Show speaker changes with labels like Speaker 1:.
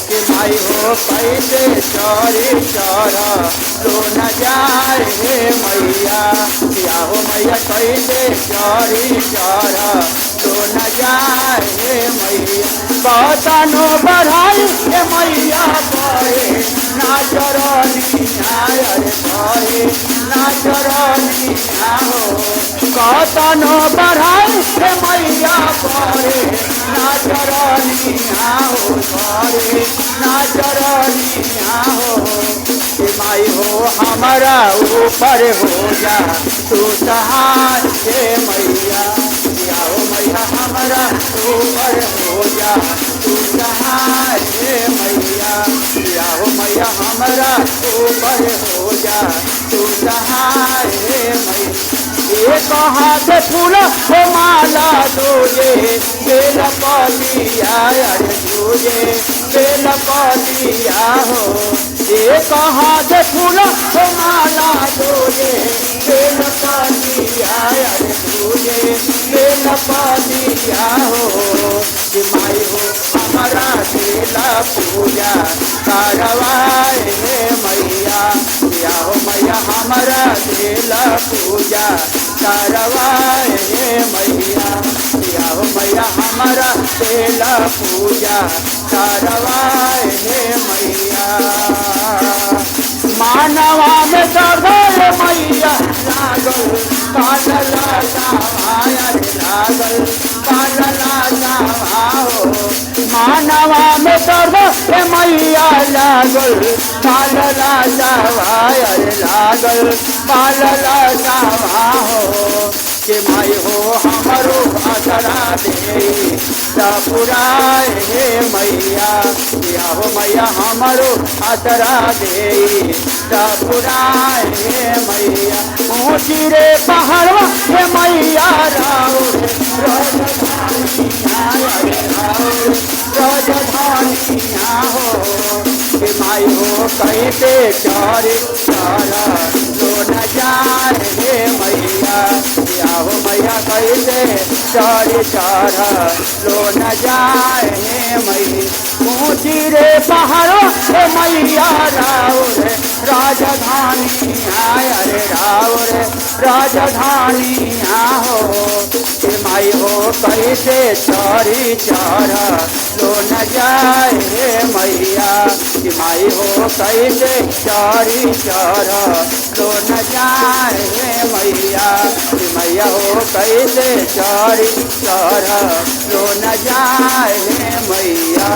Speaker 1: कि माई हो कैसे चरी चरा लो न जाए हे मैया या हो मैया कैसे चरी चरा लो न जाए हे मैया बतनो बढ़ाई हे मैया बहे ना चरनिया अरे बहे ना चरनिया हो कतनो बढ़ाई हे मैया बहे ना चरनिया हो बहे ना चरनिया हो कि माई हो हमारा ऊपर हो जा तू सहाय हे मैया या हो मैया हमारा ऊपर हो जा तू सहाय हे मैया या हो मैया हमारा ऊपर हो जा तू सहाय हे मैया एक हाथ फूल हो माला दूजे बेल पलिया अरे दूजे बेल पलिया हो एक हाथ फूल हो माला दूजे बेल पलिया अरे दूजे बेल पलिया हो कि माई हो हमारा बेला पूजा करवाए हे मैया या हो मैया हमारा बेला पूजा करवाए हे मैया या हो मैया हमारा बेला पूजा करवाए हे मैया मानवा में दर्द मैया लागल कालला जावाया लागल कालला जावा हो मानवा में दर्द मैया लागल कालला जावाया लागल कालला जावा हो कि माई हो हमारो आसरा दे पुराए हे मैया या हो मैया हमारो आसरा दे पुराए हे मैया ऊँची रे पहाड़वा हे मैया राजधानिया हो कि माई हो कैसे चरी चरा लो न जाए हे मैया या हो मैया कैसे चरी चरा लो न जाए हे मैया ऊँची रे पहाड़ो हे मैया राउर राजधानिया अरे राउर राजधानिया हो कि माई हो कैसे चरी चरा लो न जाए हे मैया कि माई हो कैसे चरी चरा लो न जाए हे मैया कि मैया हो कैसे चरी चरा लो न जाए हे मैया।